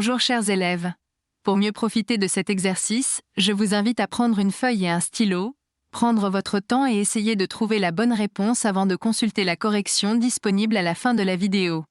Bonjour chers élèves. Pour mieux profiter de cet exercice, je vous invite à prendre une feuille et un stylo, prendre votre temps et essayer de trouver la bonne réponse avant de consulter la correction disponible à la fin de la vidéo.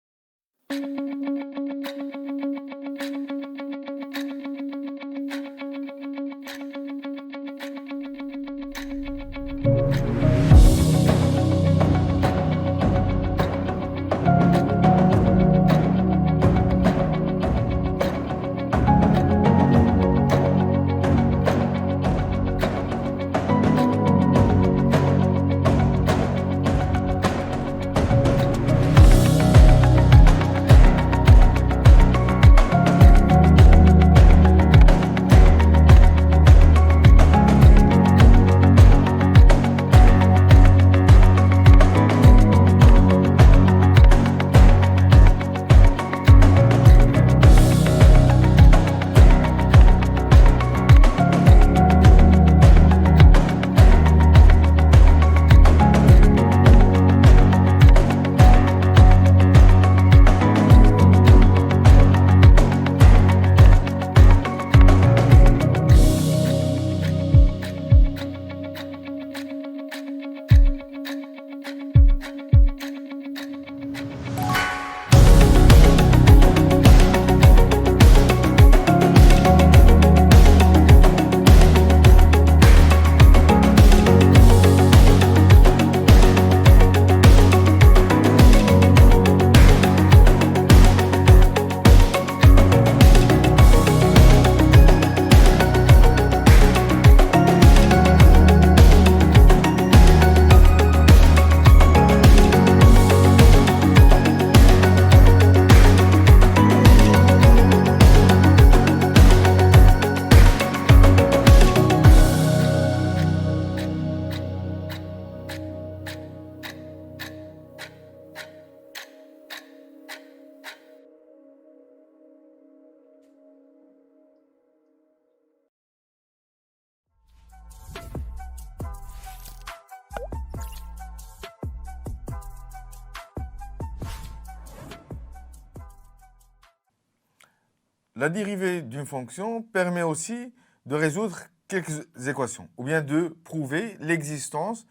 La dérivée d'une fonction permet aussi de résoudre quelques équations ou bien de prouver l'existence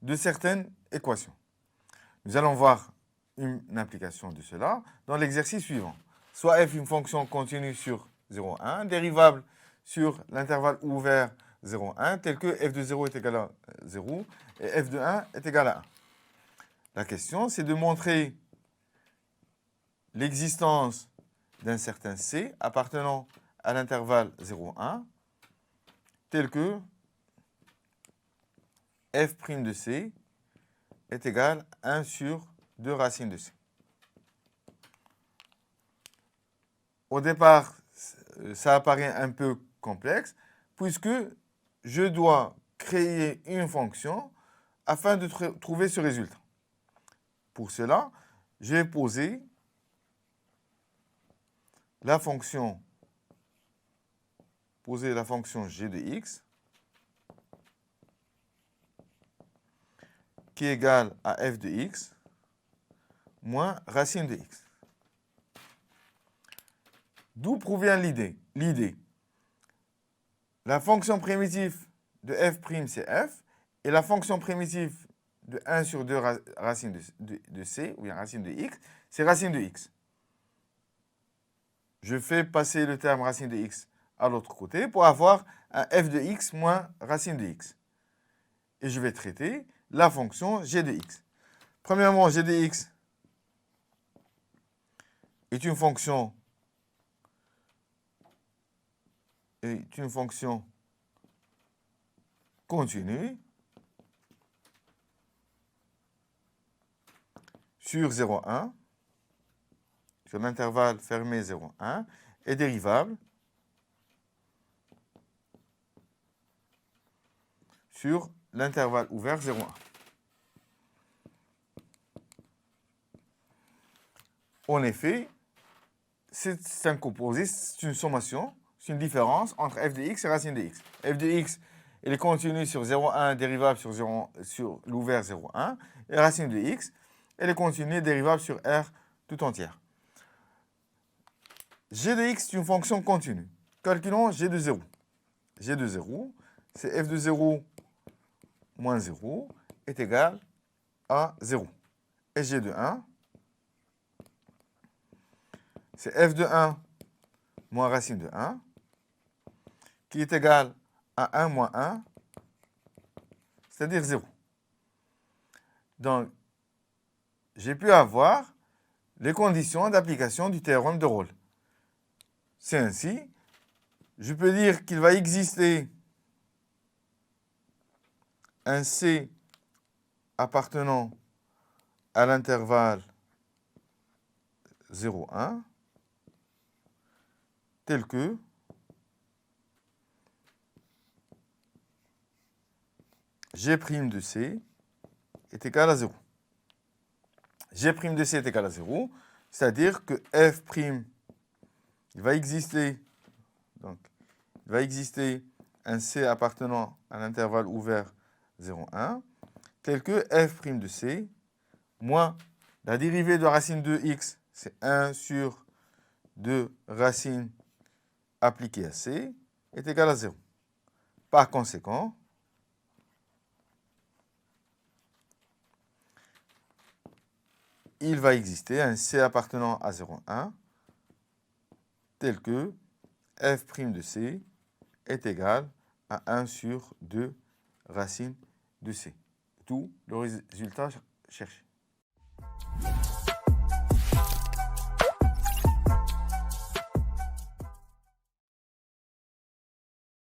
de certaines équations. Nous allons voir une application de cela dans l'exercice suivant. Soit f une fonction continue sur 0,1, dérivable sur l'intervalle ouvert 0,1, tel que f de 0 est égal à 0 et f de 1 est égal à 1. La question, c'est de montrer l'existence d'un certain C appartenant à l'intervalle 0,1, tel que f' de C est égal à 1 sur 2 racines de C. Au départ, ça apparaît un peu complexe, puisque je dois créer une fonction afin de trouver ce résultat. Pour cela, je vais poser la fonction g de x qui est égale à f de x moins racine de x. D'où provient l'idée? La fonction primitive de f' c'est f, et la fonction primitive de 1 sur 2 racine de c, ou bien racine de x, c'est racine de x. Je fais passer le terme racine de x à l'autre côté pour avoir un f de x moins racine de x. Et je vais traiter la fonction g de x. Premièrement, g de x est une fonction continue sur 0,1, sur l'intervalle fermé 0,1, est dérivable sur l'intervalle ouvert 0,1. En effet, c'est un composé, c'est une sommation, c'est une différence entre f de x et racine de x. F de x, elle est continue sur 0,1, dérivable sur l'ouvert 0,1, et racine de x, elle est continue, dérivable sur R tout entière. g de x est une fonction continue. Calculons g de 0. G de 0, c'est f de 0 moins 0 est égal à 0. Et g de 1, c'est f de 1 moins racine de 1, qui est égal à 1 moins 1, c'est-à-dire 0. Donc, j'ai pu avoir les conditions d'application du théorème de Rolle. C'est ainsi, je peux dire qu'il va exister un C appartenant à l'intervalle 0, 1, tel que G' de C est égal à 0. G' de C est égal à 0, c'est-à-dire que F', il va exister un C appartenant à l'intervalle ouvert 0, 1, tel que F' de C moins la dérivée de racine de x, c'est 1 sur 2 racine appliquée à C, est égal à 0. Par conséquent, il va exister un C appartenant à 0, 1, tel que f' de C est égal à 1 sur 2 racine de C. Tout le résultat cherché.